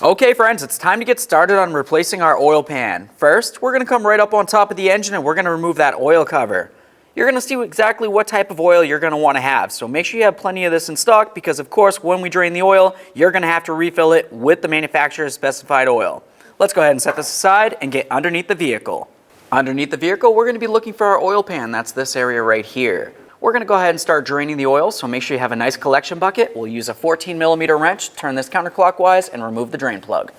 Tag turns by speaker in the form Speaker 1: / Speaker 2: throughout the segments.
Speaker 1: Okay friends, it's time to get started on replacing our oil pan. First, we're going to come right up on top of the engine and we're going to remove that oil cover. You're going to see exactly what type of oil you're going to want to have, so make sure you have plenty of this in stock because of course when we drain the oil, you're going to have to refill it with the manufacturer's specified oil. Let's go ahead and set this aside and get underneath the vehicle. Underneath the vehicle, we're going to be looking for our oil pan. That's this area right here. We're going to go ahead and start draining the oil, so make sure you have a nice collection bucket. We'll use a 14mm wrench, turn this counterclockwise, and remove the drain plug.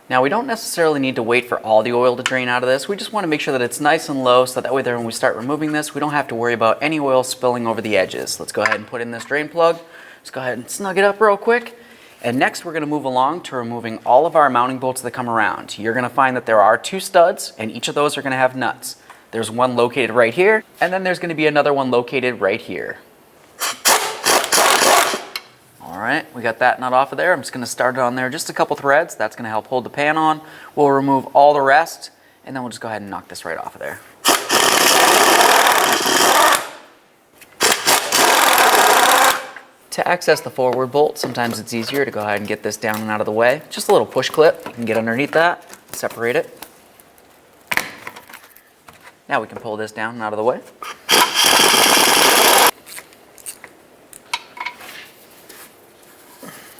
Speaker 1: Now we don't necessarily need to wait for all the oil to drain out of this. We just want to make sure that it's nice and low so that way there when we start removing this, we don't have to worry about any oil spilling over the edges. Let's go ahead and put in this drain plug. Let's go ahead and snug it up real quick. And next we're going to move along to removing all of our mounting bolts that come around. You're going to find that there are 2 studs and each of those are going to have nuts. There's one located right here and then there's going to be another one located right here. Alright, we got that nut off of there. I'm just going to start it on there just a couple threads. That's going to help hold the pan on. We'll remove all the rest and then we'll just go ahead and knock this right off of there. To access the forward bolt, sometimes it's easier to go ahead and get this down and out of the way. Just a little push clip. You can get underneath that, separate it. Now we can pull this down and out of the way.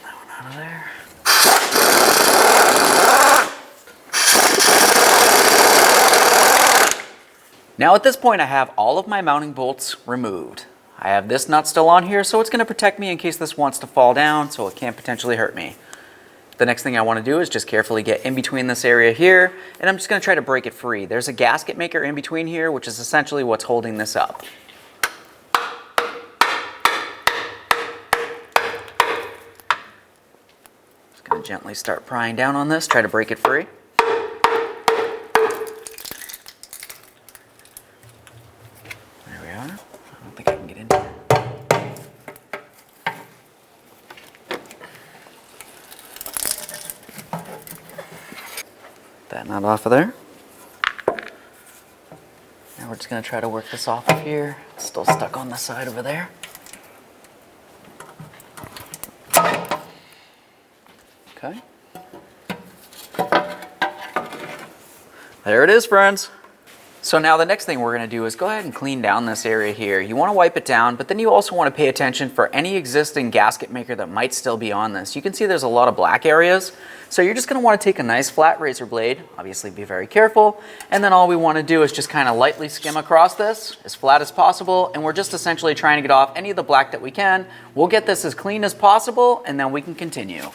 Speaker 1: That one out of there. Now at this point I have all of my mounting bolts removed. I have this nut still on here, so it's going to protect me in case this wants to fall down, so it can't potentially hurt me. The next thing I want to do is just carefully get in between this area here, and I'm just going to try to break it free. There's a gasket maker in between here, which is essentially what's holding this up. Just going to gently start prying down on this, try to break it free. That nut off of there. Now we're just going to try to work this off of here. It's still stuck on the side over there. Okay. There it is, friends. So now the next thing we're going to do is go ahead and clean down this area here. You want to wipe it down, but then you also want to pay attention for any existing gasket maker that might still be on this. You can see there's a lot of black areas. So you're just going to want to take a nice flat razor blade, obviously be very careful, and then all we want to do is just kind of lightly skim across this as flat as possible, and we're just essentially trying to get off any of the black that we can. We'll get this as clean as possible and then we can continue.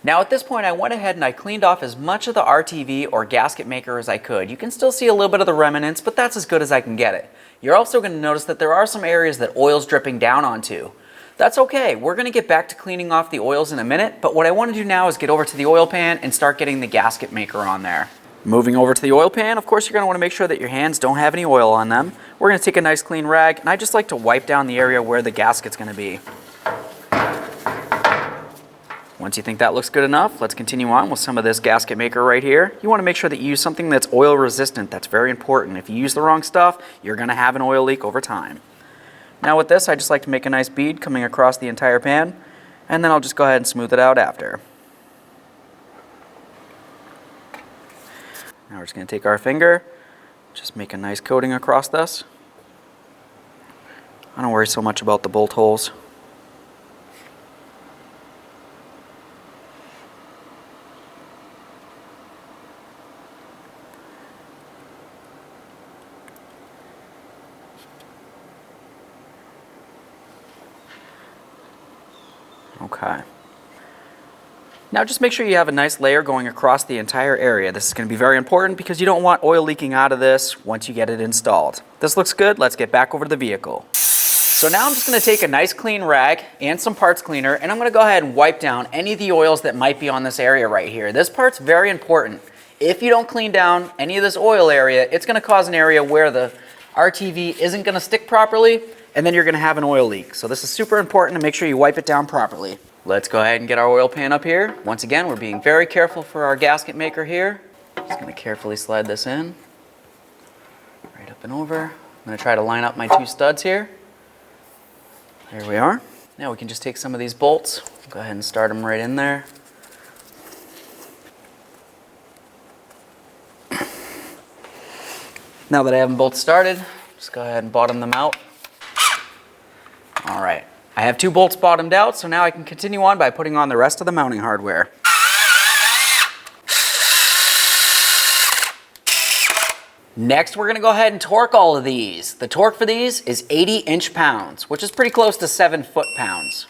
Speaker 1: Now at this point I went ahead and I cleaned off as much of the RTV or gasket maker as I could. You can still see a little bit of the remnants, but that's as good as I can get it. You're also going to notice that there are some areas that oil's dripping down onto. That's okay, we're going to get back to cleaning off the oils in a minute, but what I want to do now is get over to the oil pan and start getting the gasket maker on there. Moving over to the oil pan, of course you're going to want to make sure that your hands don't have any oil on them. We're going to take a nice clean rag, and I just like to wipe down the area where the gasket's going to be. Once you think that looks good enough, let's continue on with some of this gasket maker right here. You want to make sure that you use something that's oil resistant. That's very important. If you use the wrong stuff, you're going to have an oil leak over time. Now with this, I just like to make a nice bead coming across the entire pan, and then I'll just go ahead and smooth it out after. Now we're just going to take our finger, just make a nice coating across this. I don't worry so much about the bolt holes. Okay. Now just make sure you have a nice layer going across the entire area. This is going to be very important because you don't want oil leaking out of this once you get it installed. This looks good. Let's get back over to the vehicle. So now I'm just going to take a nice clean rag and some parts cleaner, and I'm going to go ahead and wipe down any of the oils that might be on this area right here. This part's very important. If you don't clean down any of this oil area, it's going to cause an area where the RTV isn't going to stick properly, and then you're going to have an oil leak. So this is super important to make sure you wipe it down properly. Let's go ahead and get our oil pan up here. Once again, we're being very careful for our gasket maker here. Just going to carefully slide this in, right up and over. I'm going to try to line up my 2 studs here. There we are. Now we can just take some of these bolts, go ahead and start them right in there. Now that I have them both started, just go ahead and bottom them out. All right, I have 2 bolts bottomed out, so now I can continue on by putting on the rest of the mounting hardware. Next, we're gonna go ahead and torque all of these. The torque for these is 80 inch-pounds, which is pretty close to 7 foot-pounds.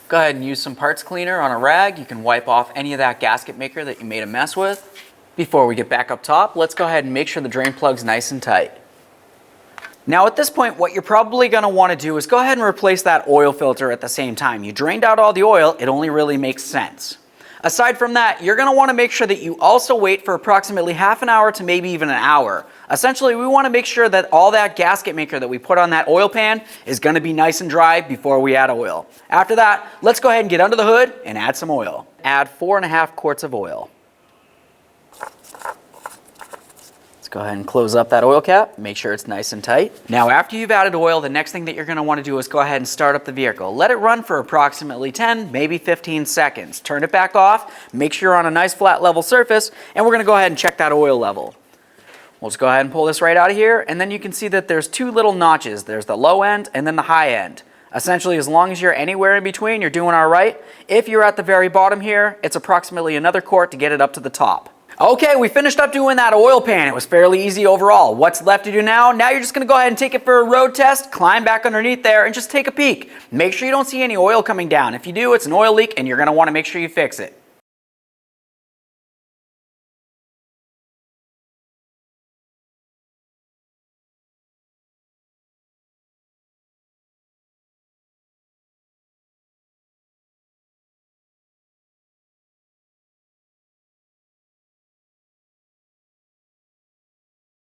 Speaker 1: Go ahead and use some parts cleaner on a rag. You can wipe off any of that gasket maker that you made a mess with. Before we get back up top, let's go ahead and make sure the drain plug's nice and tight. Now at this point, what you're probably gonna wanna do is go ahead and replace that oil filter at the same time. You drained out all the oil, it only really makes sense. Aside from that, you're gonna wanna make sure that you also wait for approximately half an hour to maybe even an hour. Essentially, we wanna make sure that all that gasket maker that we put on that oil pan is gonna be nice and dry before we add oil. After that, let's go ahead and get under the hood and add some oil. Add 4.5 quarts of oil. Let's go ahead and close up that oil cap, make sure it's nice and tight. Now after you've added oil, the next thing that you're gonna wanna do is go ahead and start up the vehicle. Let it run for approximately 10, maybe 15 seconds. Turn it back off, make sure you're on a nice flat level surface, and we're gonna go ahead and check that oil level. We'll just go ahead and pull this right out of here, and then you can see that there's 2 little notches. There's the low end and then the high end. Essentially, as long as you're anywhere in between, you're doing all right. If you're at the very bottom here, it's approximately another quart to get it up to the top. Okay, we finished up doing that oil pan. It was fairly easy overall. What's left to do now? Now you're just gonna go ahead and take it for a road test, climb back underneath there, and just take a peek. Make sure you don't see any oil coming down. If you do, it's an oil leak, and you're gonna wanna make sure you fix it.